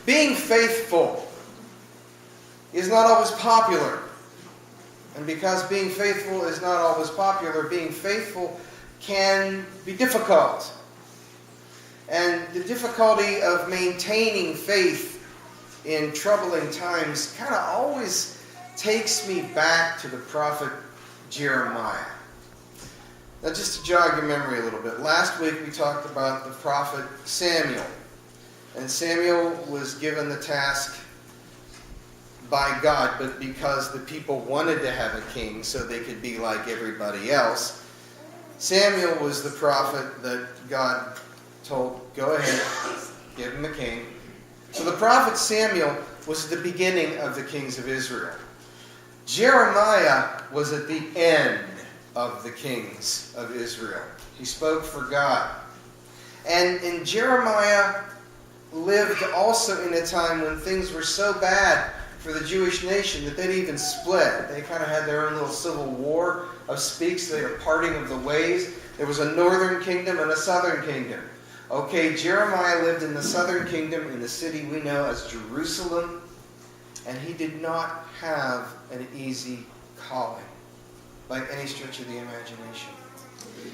Being faithful is not always popular. And because being faithful is not always popular, being faithful can be difficult. And the difficulty of maintaining faith in troubling times kind of always takes me back to the prophet Jeremiah. Now, just to jog your memory a little bit, last week we talked about the prophet Samuel. And Samuel was given the task by God, but because the people wanted to have a king so they could be like everybody else, Samuel was the prophet that God told, go ahead, give him a king. So the prophet Samuel was the beginning of the kings of Israel. Jeremiah was at the end of the kings of Israel. He spoke for God. And Jeremiah lived also in a time when things were so bad for the Jewish nation that they'd even split. They kind of had their own little civil war of speaks. They were parting of the ways. There was a northern kingdom and a southern kingdom. Okay, Jeremiah lived in the southern kingdom in the city we know as Jerusalem, and he did not have an easy calling by any stretch of the imagination.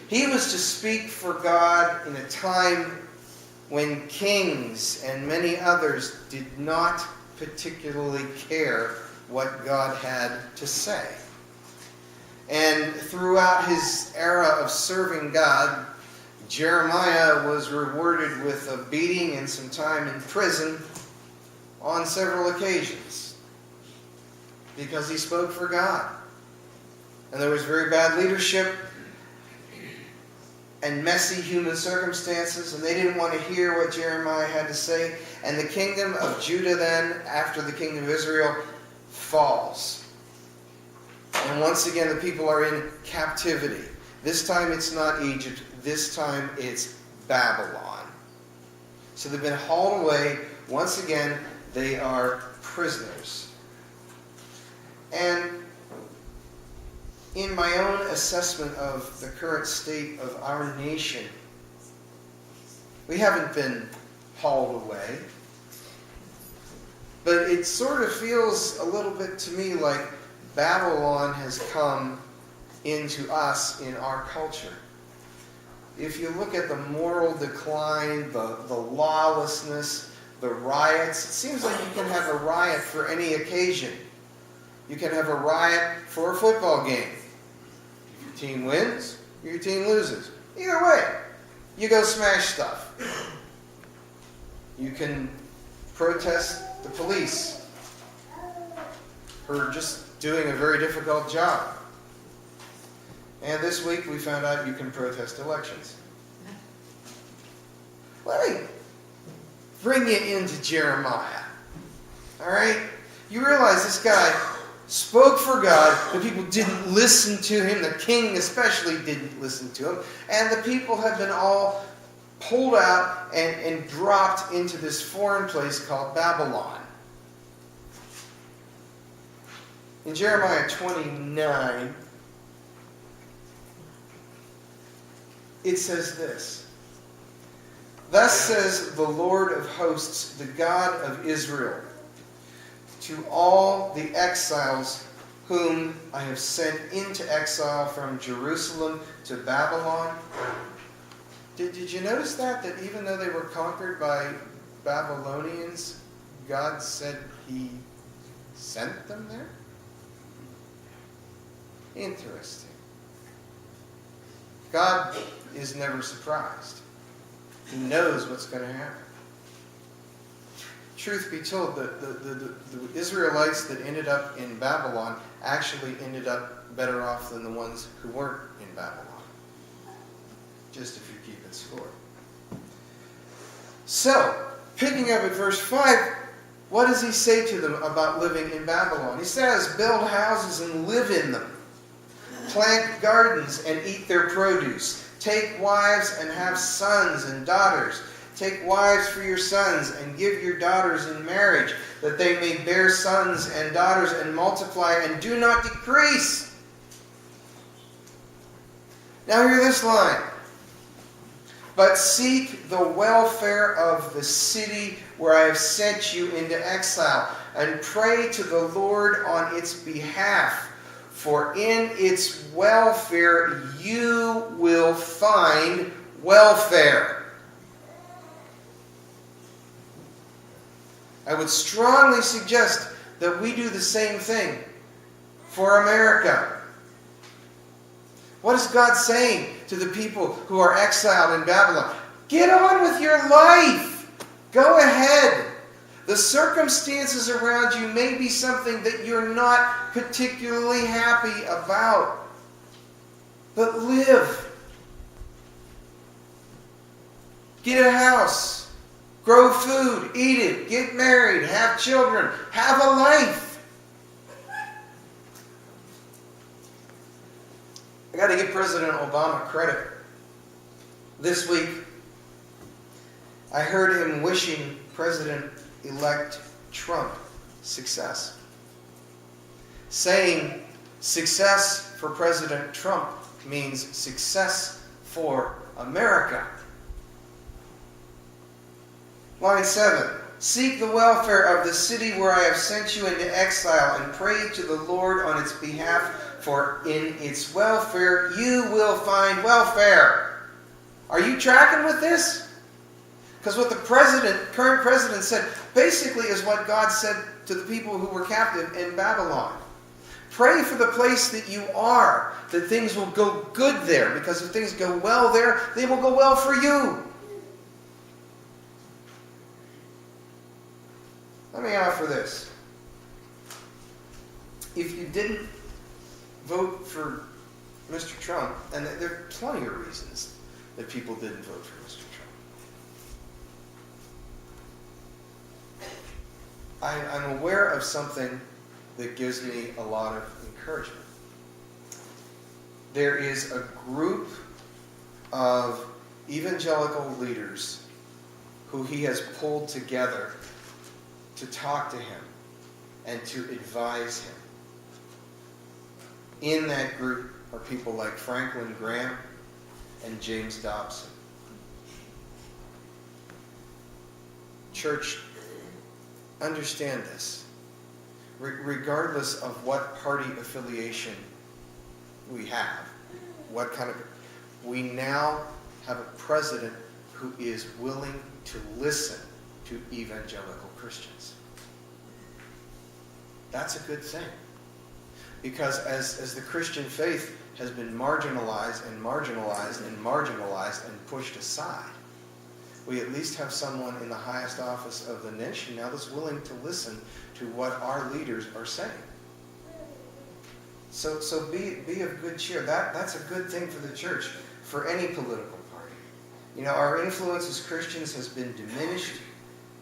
He was to speak for God in a time when kings and many others did not particularly care what God had to say. And throughout his era of serving God, Jeremiah was rewarded with a beating and some time in prison on several occasions because he spoke for God. And there was very bad leadership and messy human circumstances, and they didn't want to hear what Jeremiah had to say. And the kingdom of Judah then, after the kingdom of Israel, falls. And once again, the people are in captivity. This time it's not Egypt. This time it's Babylon. So they've been hauled away. Once again, they are prisoners. And in my own assessment of the current state of our nation, we haven't been hauled away. But it sort of feels a little bit to me like Babylon has come into us in our culture. If you look at the moral decline, the lawlessness, the riots, it seems like you can have a riot for any occasion. You can have a riot for a football game. If your team wins, your team loses. Either way, you go smash stuff. You can protest the police for just doing a very difficult job. And this week we found out you can protest elections. Let me bring you into Jeremiah. All right? You realize this guy spoke for God. The people didn't listen to him. The king especially didn't listen to him. And the people have been all pulled out and dropped into this foreign place called Babylon. In Jeremiah 29, it says this: Thus says the Lord of hosts, the God of Israel, to all the exiles whom I have sent into exile from Jerusalem to Babylon. Did you notice that even though they were conquered by Babylonians, God said he sent them there? Interesting. God is never surprised. He knows what's going to happen. Truth be told, the Israelites that ended up in Babylon actually ended up better off than the ones who weren't in Babylon. Just if you keep it score. So, picking up at verse 5, what does he say to them about living in Babylon? He says, build houses and live in them. Plant gardens and eat their produce. Take wives and have sons and daughters. Take wives for your sons and give your daughters in marriage, that they may bear sons and daughters and multiply and do not decrease. Now hear this line. But seek the welfare of the city where I have sent you into exile, and pray to the Lord on its behalf, for in its welfare you will find welfare. I would strongly suggest that we do the same thing for America. What is God saying to the people who are exiled in Babylon? Get on with your life. Go ahead. The circumstances around you may be something that you're not particularly happy about. But live. Get a house. Grow food. Eat it. Get married. Have children. Have a life. I got to give President Obama credit. This week, I heard him wishing President-elect Trump success. Saying success for President Trump means success for America. Line 7. Seek the welfare of the city where I have sent you into exile, and pray to the Lord on its behalf, for in its welfare you will find welfare. Are you tracking with this? Because what the current president said, basically is what God said to the people who were captive in Babylon. Pray for the place that you are, that things will go good there, because if things go well there, they will go well for you. Let me offer this. If you didn't vote for Mr. Trump, and there are plenty of reasons that people didn't vote for Mr. Trump. I'm aware of something that gives me a lot of encouragement. There is a group of evangelical leaders who he has pulled together to talk to him and to advise him. In that group are people like Franklin Graham and James Dobson. Church, understand this. Regardless of what party affiliation we have, we now have a president who is willing to listen to evangelical Christians. That's a good thing. Because as the Christian faith has been marginalized and marginalized and marginalized and pushed aside, we at least have someone in the highest office of the nation now that's willing to listen to what our leaders are saying. So be of good cheer. That's a good thing for the church, for any political party. You know, our influence as Christians has been diminished,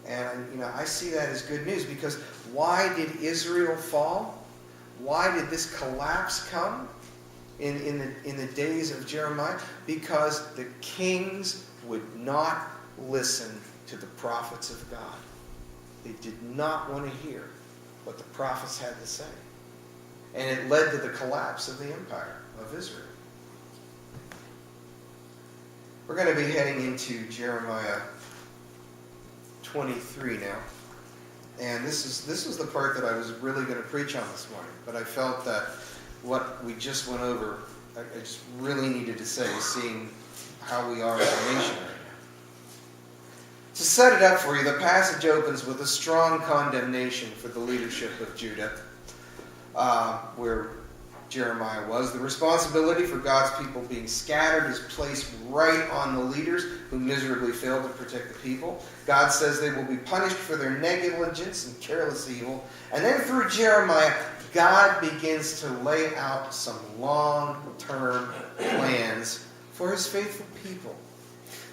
and I see that as good news, because why did Israel fall? Why did this collapse come in the days of Jeremiah? Because the kings would not listen to the prophets of God. They did not want to hear what the prophets had to say. And it led to the collapse of the empire of Israel. We're going to be heading into Jeremiah 23 now. And this was the part that I was really going to preach on this morning. But I felt that what we just went over, I just really needed to say, seeing how we are as a nation right now. To set it up for you, the passage opens with a strong condemnation for the leadership of Judah, where Jeremiah was. The responsibility for God's people being scattered is placed right on the leaders who miserably failed to protect the people. God says they will be punished for their negligence and careless evil. And then through Jeremiah, God begins to lay out some long-term plans for his faithful people.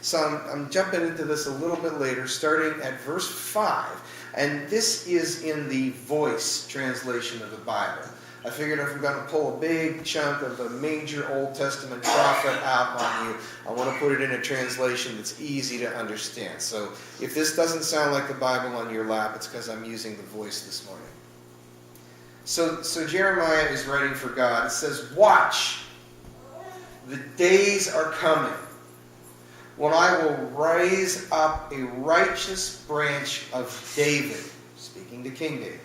So I'm jumping into this a little bit later, starting at verse 5. And this is in the Voice translation of the Bible. I figured if I'm going to pull a big chunk of a major Old Testament prophet out on you, I want to put it in a translation that's easy to understand. So if this doesn't sound like the Bible on your lap, it's because I'm using the Voice this morning. So Jeremiah is writing for God. It says, "Watch, the days are coming when I will raise up a righteous branch of David, speaking to King David,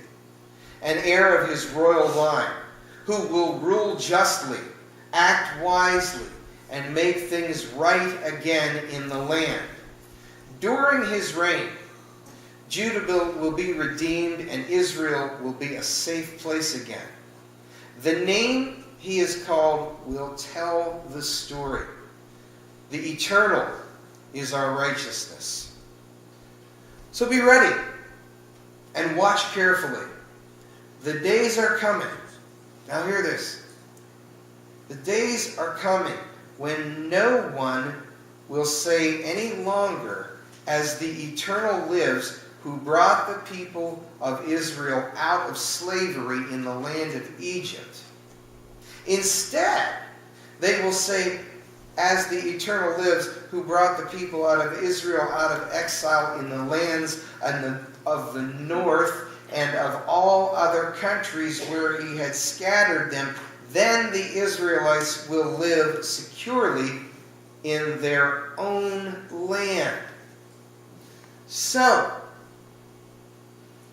an heir of his royal line, who will rule justly, act wisely, and make things right again in the land. During his reign, Judah will be redeemed and Israel will be a safe place again. The name he is called will tell the story. The eternal is our righteousness. So be ready and watch carefully. The days are coming. Now hear this. The days are coming when no one will say any longer, as the Eternal lives, who brought the people of Israel out of slavery in the land of Egypt. Instead, they will say, as the Eternal lives, who brought the people out of Israel out of exile in the lands of the north and of all other countries where he had scattered them, then the Israelites will live securely in their own land. So,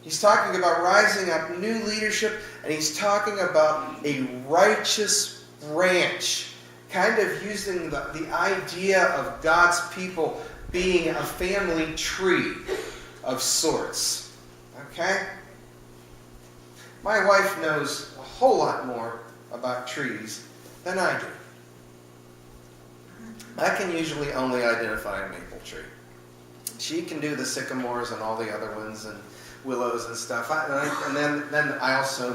he's talking about rising up new leadership, and he's talking about a righteous branch, kind of using the idea of God's people being a family tree of sorts. Okay? My wife knows a whole lot more about trees than I do. I can usually only identify a maple tree. She can do the sycamores and all the other ones and willows and stuff. And then I also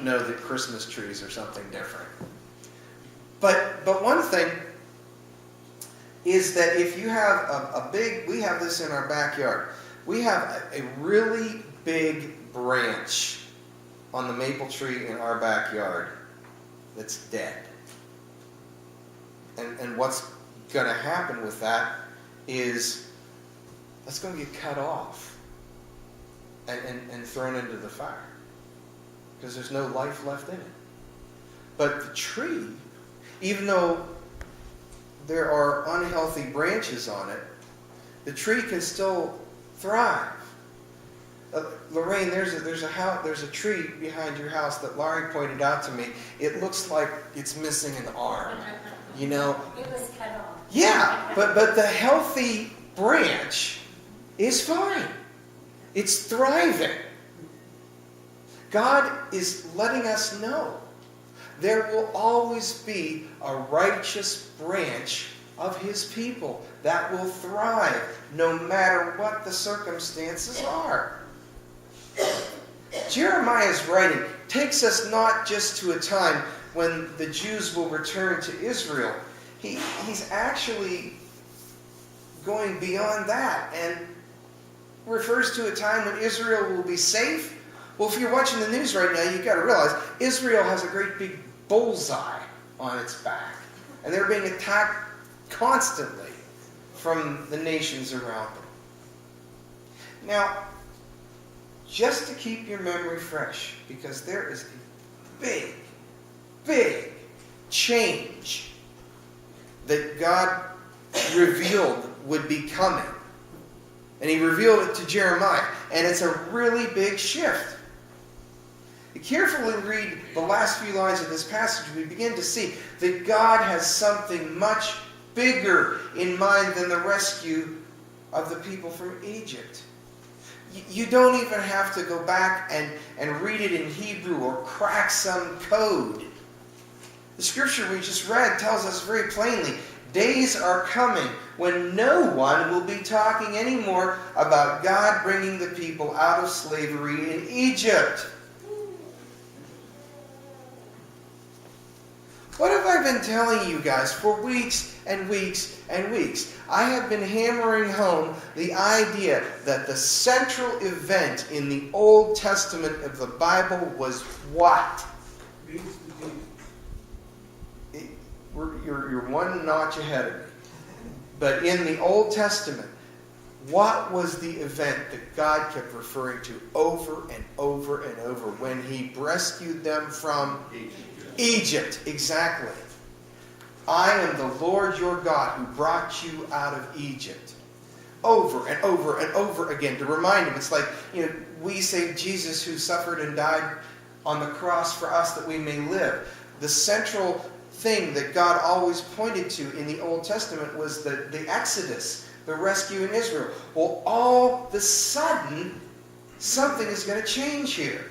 know that Christmas trees are something different. But one thing is that if you have we have this in our backyard. We have a really big branch on the maple tree in our backyard that's dead. And what's going to happen with that is that's going to get cut off and thrown into the fire because there's no life left in it. But the tree, even though there are unhealthy branches on it, the tree can still thrive. Lorraine, there's a tree behind your house that Laurie pointed out to me. It looks like it's missing an arm. You know? It was cut off. Yeah, but the healthy branch is fine. It's thriving. God is letting us know there will always be a righteous branch of his people that will thrive no matter what the circumstances are. Jeremiah's writing takes us not just to a time when the Jews will return to Israel. He's actually going beyond that and refers to a time when Israel will be safe. Well, if you're watching the news right now, you've got to realize Israel has a great big bullseye on its back. And they're being attacked constantly from the nations around them. Now, just to keep your memory fresh, because there is a big, big change that God revealed would be coming. And he revealed it to Jeremiah. And it's a really big shift. If you carefully read the last few lines of this passage, we begin to see that God has something much bigger in mind than the rescue of the people from Egypt. You don't even have to go back and read it in Hebrew or crack some code. The scripture we just read tells us very plainly, days are coming when no one will be talking anymore about God bringing the people out of slavery in Egypt. What have I been telling you guys for weeks and weeks and weeks? I have been hammering home the idea that the central event in the Old Testament of the Bible was what? You're one notch ahead of me. But in the Old Testament, what was the event that God kept referring to over and over and over when he rescued them from Egypt? Exactly. I am the Lord your God who brought you out of Egypt. Over and over and over again to remind him. It's like, we say Jesus who suffered and died on the cross for us that we may live. The central thing that God always pointed to in the Old Testament was the Exodus, the rescue in Israel. Well, all of a sudden, something is going to change here.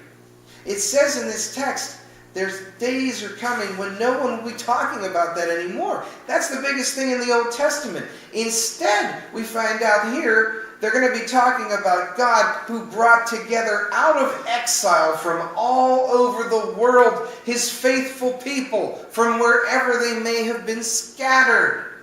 It says in this text, there's days are coming when no one will be talking about that anymore. That's the biggest thing in the Old Testament. Instead, we find out here, they're going to be talking about God who brought together out of exile from all over the world his faithful people from wherever they may have been scattered.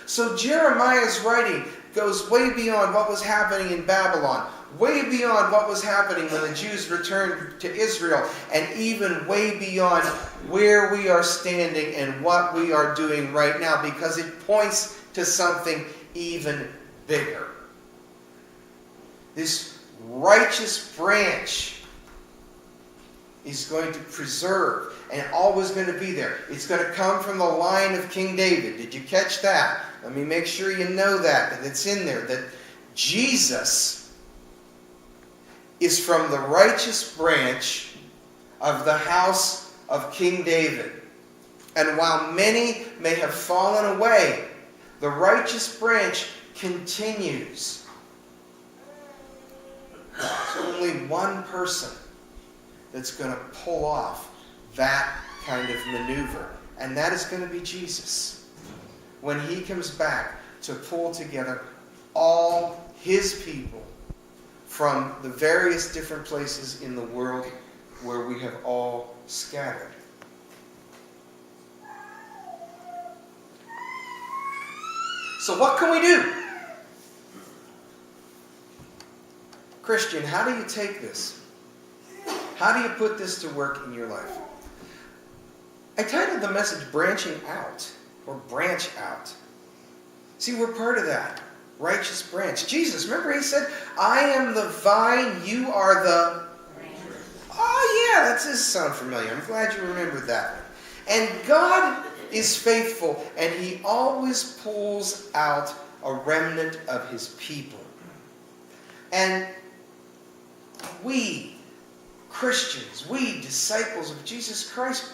So Jeremiah's writing goes way beyond what was happening in Babylon, way beyond what was happening when the Jews returned to Israel, and even way beyond where we are standing and what we are doing right now, because it points to something even bigger. This righteous branch is going to preserve and always going to be there. It's going to come from the line of King David. Did you catch that? Let me make sure you know that it's in there, that Jesus is from the righteous branch of the house of King David. And while many may have fallen away, the righteous branch continues. There's only one person that's going to pull off that kind of maneuver, and that is going to be Jesus. When he comes back to pull together all his people from the various different places in the world where we have all scattered. So what can we do? Christian, how do you take this? How do you put this to work in your life? I titled the message Branching Out, or Branch Out. See, we're part of that. Righteous branch. Jesus, remember he said, I am the vine, you are the... Oh yeah, that does sound familiar. I'm glad you remembered that one. And God is faithful, and he always pulls out a remnant of his people. And we, Christians, we, disciples of Jesus Christ,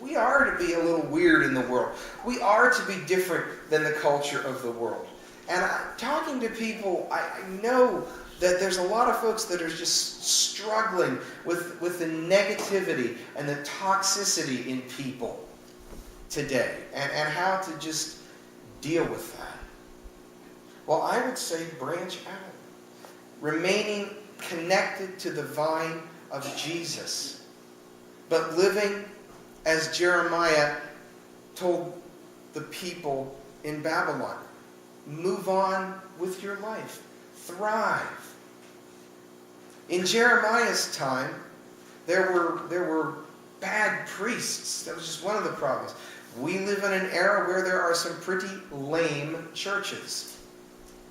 we are to be a little weird in the world. We are to be different than the culture of the world. And talking to people, I know that there's a lot of folks that are just struggling with the negativity and the toxicity in people today, and how to just deal with that. Well, I would say branch out. Remaining connected to the vine of Jesus, but living as Jeremiah told the people in Babylon. Move on with your life. Thrive. In Jeremiah's time, there were bad priests. That was just one of the problems. We live in an era where there are some pretty lame churches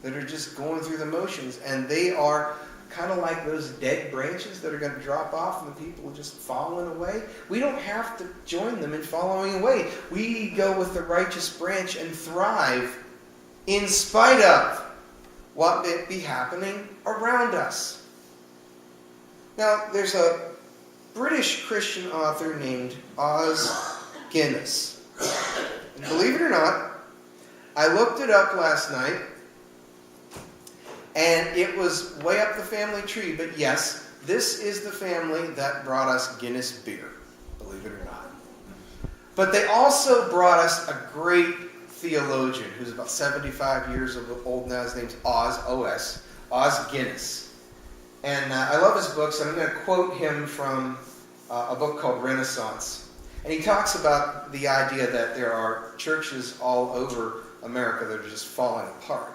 that are just going through the motions, and they are kind of like those dead branches that are going to drop off and the people are just falling away. We don't have to join them in following away. We go with the righteous branch and thrive in spite of what may be happening around us. Now, there's a British Christian author named Os Guinness. And believe it or not, I looked it up last night, and it was way up the family tree. But yes, this is the family that brought us Guinness beer, believe it or not. But they also brought us a great theologian who's about 75 years old now. His name's Os Guinness. And I love his books, and I'm going to quote him from a book called Renaissance. And he talks about the idea that there are churches all over America that are just falling apart.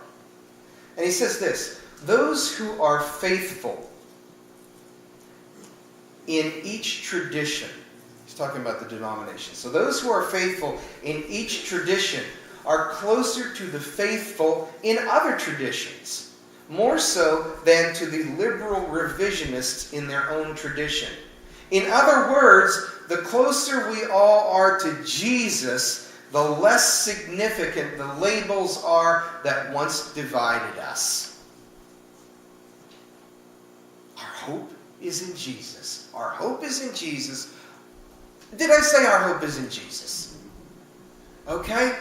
And he says this: those who are faithful in each tradition, he's talking about the denomination. So those who are faithful in each tradition are closer to the faithful in other traditions, more so than to the liberal revisionists in their own tradition. In other words, the closer we all are to Jesus, the less significant the labels are that once divided us. Our hope is in Jesus. Our hope is in Jesus. Did I say our hope is in Jesus? Okay?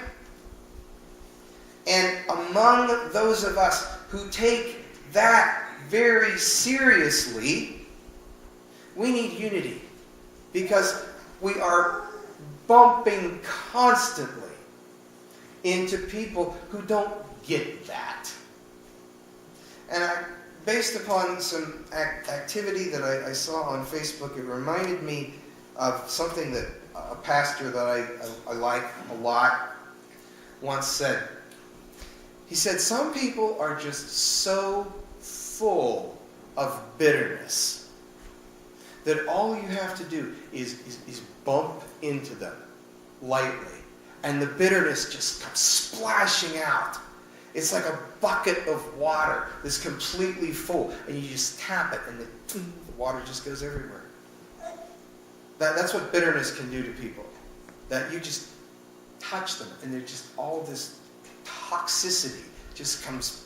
And among those of us who take that very seriously, we need unity. Because we are bumping constantly into people who don't get that. And based upon some activity that I saw on Facebook, it reminded me of something that a pastor that I like a lot once said. He said, some people are just so full of bitterness that all you have to do is bump into them lightly. And the bitterness just comes splashing out. It's like a bucket of water that's completely full. And you just tap it and the water just goes everywhere. That's what bitterness can do to people. That you just touch them and they're just all this toxicity just comes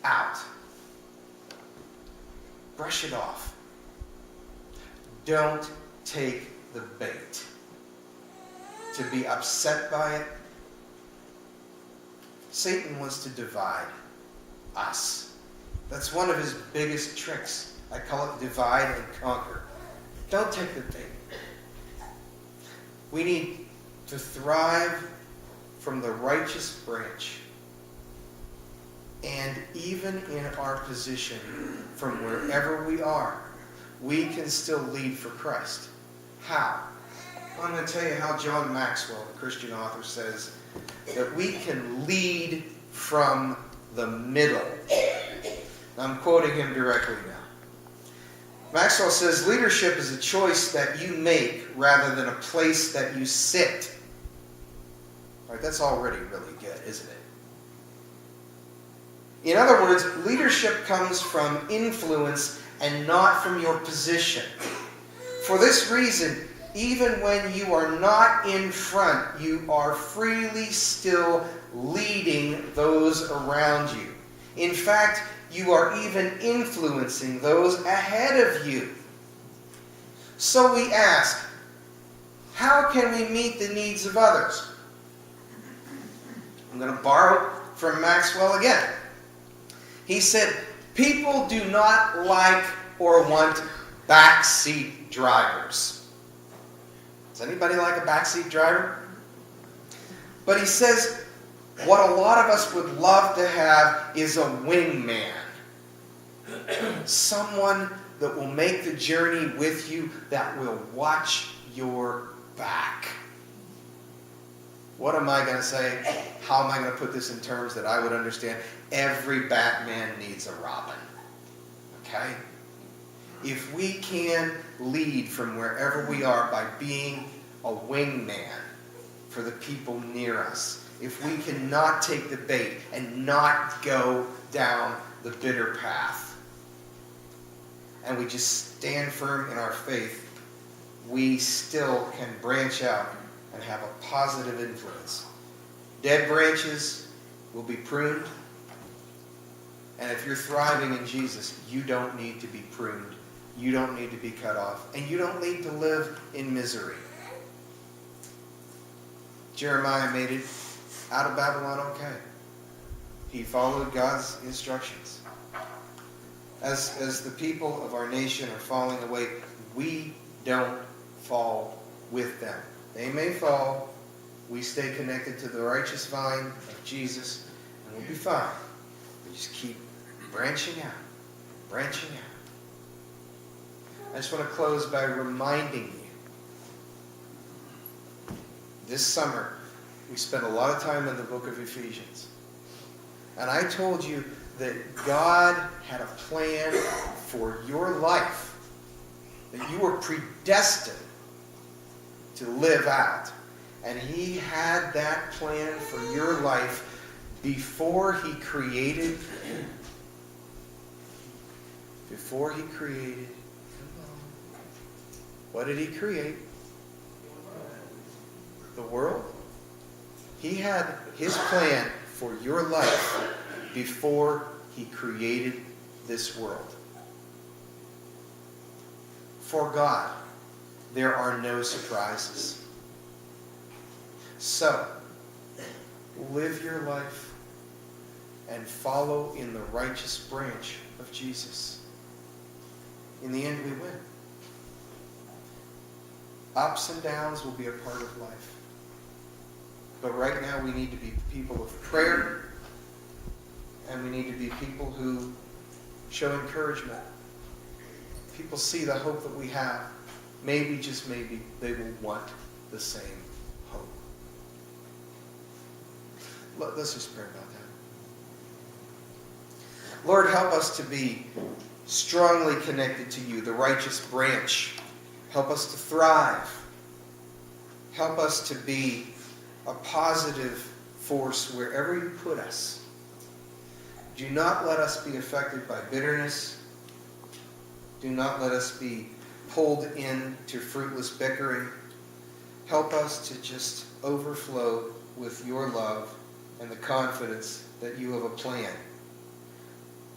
out. Brush it off. Don't take the bait. To be upset by it. Satan wants to divide us. That's one of his biggest tricks. I call it divide and conquer. Don't take the bait. We need to thrive from the righteous branch. And even in our position, from wherever we are, we can still lead for Christ. How? I'm going to tell you how John Maxwell, the Christian author, says that we can lead from the middle. I'm quoting him directly now. Maxwell says, leadership is a choice that you make rather than a place that you sit. All right, that's already really good, isn't it? In other words, leadership comes from influence and not from your position. For this reason, even when you are not in front, you are freely still leading those around you. In fact, you are even influencing those ahead of you. So we ask, how can we meet the needs of others? I'm going to borrow from Maxwell again. He said, people do not like or want backseat drivers. Does anybody like a backseat driver? But he says, what a lot of us would love to have is a wingman. Someone that will make the journey with you, that will watch your back. What am I going to say? How am I going to put this in terms that I would understand? Every Batman needs a Robin. Okay? If we can lead from wherever we are by being a wingman for the people near us, if we cannot take the bait and not go down the bitter path, and we just stand firm in our faith, we still can branch out and have a positive influence. Dead branches will be pruned. And if you're thriving in Jesus, you don't need to be pruned. You don't need to be cut off. And you don't need to live in misery. Jeremiah made it out of Babylon okay. He followed God's instructions. As the people of our nation are falling away, we don't fall with them. They may fall. We stay connected to the righteous vine of Jesus, and we'll be fine. We just keep branching out, branching out. I just want to close by reminding you, this summer, we spent a lot of time in the book of Ephesians. And I told you that God had a plan for your life, that you were predestined to live out. And He had that plan for your life before He created. Before He created. What did He create? the world. He had his plan for your life before he created this world. For God, there are no surprises. So, live your life and follow in the righteous branch of Jesus. In the end, we win. Ups and downs will be a part of life. But right now, we need to be people of prayer, and we need to be people who show encouragement. People see the hope that we have. Maybe, just maybe, they will want the same hope. Let's just pray about that. Lord, help us to be strongly connected to you, the righteous branch. Help us to thrive. Help us to be a positive force wherever you put us. Do not let us be affected by bitterness. Do not let us be pulled into fruitless bickering. Help us to just overflow with your love and the confidence that you have a plan.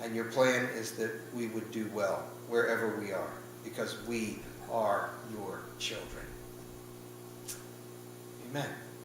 And your plan is that we would do well wherever we are, because we are your children. Amen.